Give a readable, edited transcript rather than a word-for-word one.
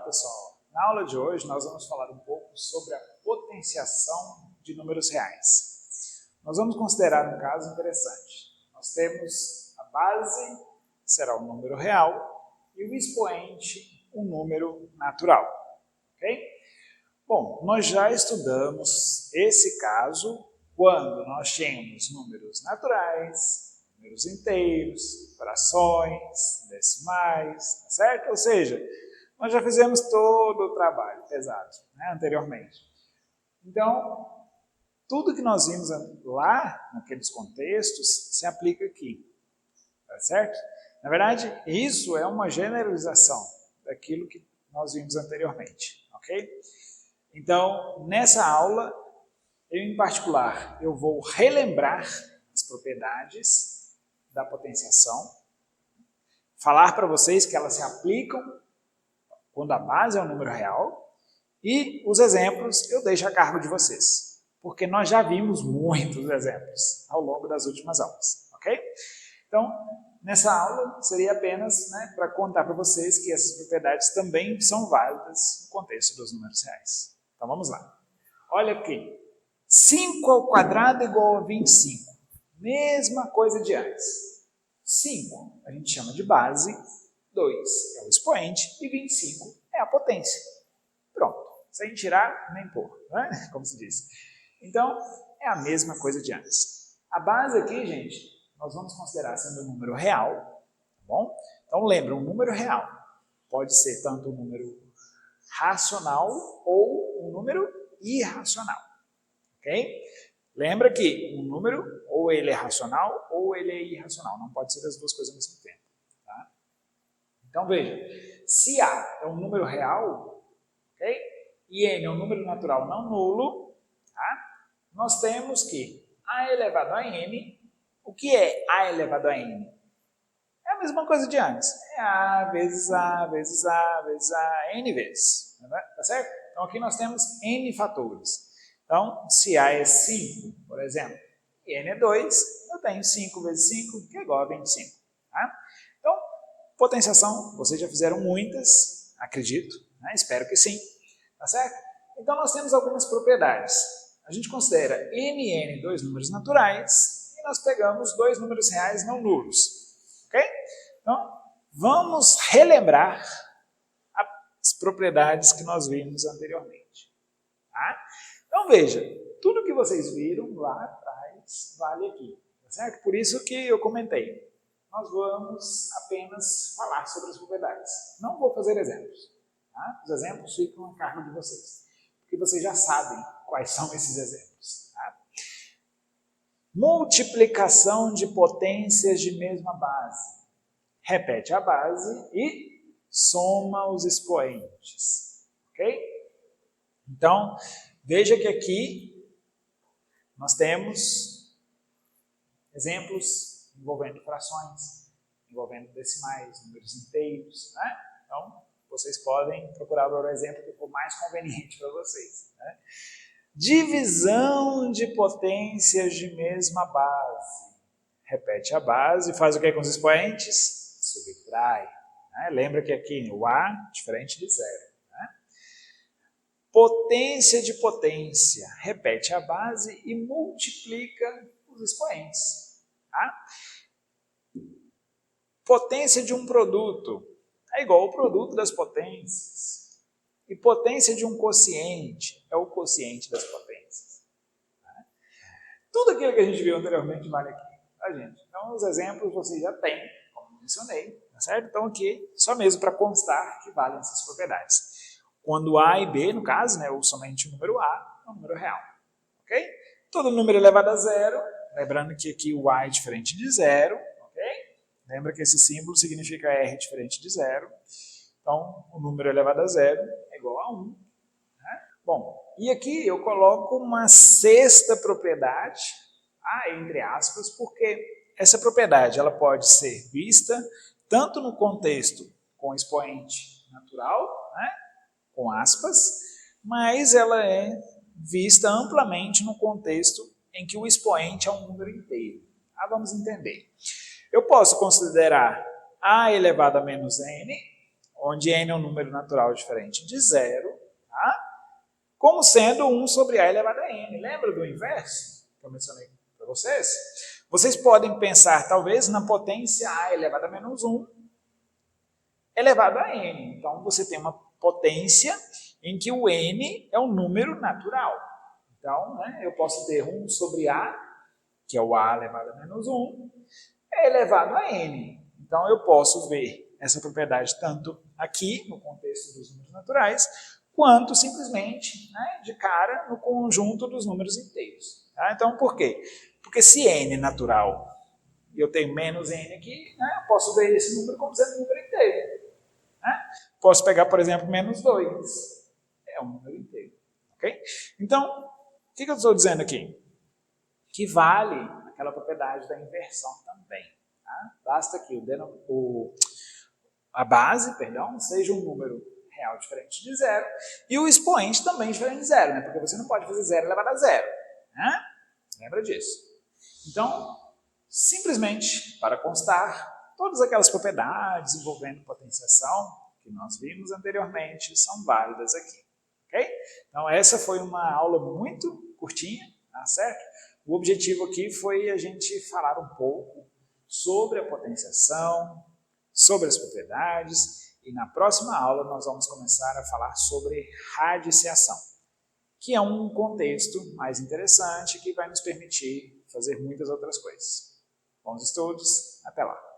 pessoal, na aula de hoje nós vamos falar um pouco sobre a potenciação de números reais. Nós vamos considerar um caso interessante. Nós temos a base, que será um número real, e o expoente, um número natural. Ok? Bom, nós já estudamos esse caso quando nós tínhamos números naturais, números inteiros, frações, decimais, tá certo? Ou seja, nós já fizemos todo o trabalho pesado, né, anteriormente. Então, tudo que nós vimos lá, naqueles contextos, se aplica aqui, tá certo? Na verdade, isso é uma generalização daquilo que nós vimos anteriormente, ok? Então, nessa aula, eu em particular, eu vou relembrar as propriedades da potenciação, falar para vocês que elas se aplicam quando a base é um número real, e os exemplos eu deixo a cargo de vocês, porque nós já vimos muitos exemplos ao longo das últimas aulas, ok? Então, nessa aula seria apenas para contar para vocês que essas propriedades também são válidas no contexto dos números reais. Então vamos lá. Olha aqui, 5 ao quadrado é igual a 25, mesma coisa de antes. 5 a gente chama de base, 2 é o expoente e 25 é a potência. Pronto, sem tirar nem pôr, né? Como se diz. Então, é a mesma coisa de antes. A base aqui, gente, nós vamos considerar sendo um número real, tá bom? Então, lembra, um número real pode ser tanto um número racional ou um número irracional, ok? Lembra que um número, ou ele é racional ou ele é irracional, não pode ser as duas coisas ao mesmo tempo. Tá? Então veja, se A é um número real, ok? E N é um número natural não nulo, tá? Nós temos que A elevado a N, o que é A elevado a N? É a mesma coisa de antes, é A vezes A vezes A vezes A, N vezes, tá certo? Então aqui nós temos N fatores. Então, se A é 5, por exemplo, e N é 2, eu tenho 5 vezes 5, que é igual a 25. Tá? Então, potenciação, vocês já fizeram muitas, acredito, né? Espero que sim, tá certo? Então, nós temos algumas propriedades. A gente considera M e N dois números naturais e nós pegamos dois números reais não nulos. Ok? Então, vamos relembrar as propriedades que nós vimos anteriormente. Tá? Então veja, tudo que vocês viram lá atrás vale aqui, tá certo? Por isso que eu comentei. Nós vamos apenas falar sobre as propriedades. Não vou fazer exemplos. Tá? Os exemplos ficam a cargo de vocês, porque vocês já sabem quais são esses exemplos. Tá? Multiplicação de potências de mesma base. Repete a base e soma os expoentes. Ok? Então, veja que aqui nós temos exemplos envolvendo frações, envolvendo decimais, números inteiros, né? Então, vocês podem procurar o exemplo que for mais conveniente para vocês. Né? Divisão de potências de mesma base. Repete a base, faz o que com os expoentes? Subtrai. Né? Lembra que aqui o A é diferente de zero. Potência de potência, repete a base e multiplica os expoentes. Tá? Potência de um produto é igual ao produto das potências. E potência de um quociente é o quociente das potências. Tá? Tudo aquilo que a gente viu anteriormente vale aqui, tá, gente? Então, os exemplos vocês já têm, como mencionei, tá certo? Então, aqui, só mesmo para constar que valem essas propriedades. Quando A e B, no caso, né, ou somente o número A, é um número real. Ok? Todo número elevado a zero, lembrando que aqui o A é diferente de zero, ok? Lembra que esse símbolo significa R diferente de zero. Então, o número elevado a zero é igual a 1. Né? Bom, e aqui eu coloco uma sexta propriedade, entre aspas, porque essa propriedade ela pode ser vista tanto no contexto com expoente natural, né? Com aspas, mas ela é vista amplamente no contexto em que o expoente é um número inteiro. Vamos entender. Eu posso considerar A elevado a menos N, onde n é um número natural diferente de zero, tá? Como sendo 1 sobre a elevado a n. Lembra do inverso que eu mencionei para vocês? Vocês podem pensar, talvez, na potência a elevado a menos 1 elevado a n. Então, você tem uma potência em que o n é um número natural. Então, eu posso ter 1 sobre a, que é o a elevado a menos 1, elevado a n. Então, eu posso ver essa propriedade tanto aqui, no contexto dos números naturais, quanto simplesmente de cara no conjunto dos números inteiros. Tá? Então, por quê? Porque se n é natural e eu tenho menos n aqui, eu posso ver esse número como sendo um número inteiro. Posso pegar, por exemplo, menos 2. É um número inteiro. Okay? Então, o que eu estou dizendo aqui? Que vale aquela propriedade da inversão também. Tá? Basta que a base seja um número real diferente de zero e o expoente também diferente de zero, porque você não pode fazer zero elevado a zero. Né? Lembra disso. Então, simplesmente, para constar, todas aquelas propriedades envolvendo potenciação que nós vimos anteriormente são válidas aqui. Okay? Então, essa foi uma aula muito curtinha, tá certo? O objetivo aqui foi a gente falar um pouco sobre a potenciação, sobre as propriedades, e na próxima aula nós vamos começar a falar sobre radiciação, que é um contexto mais interessante que vai nos permitir fazer muitas outras coisas. Bons estudos, até lá!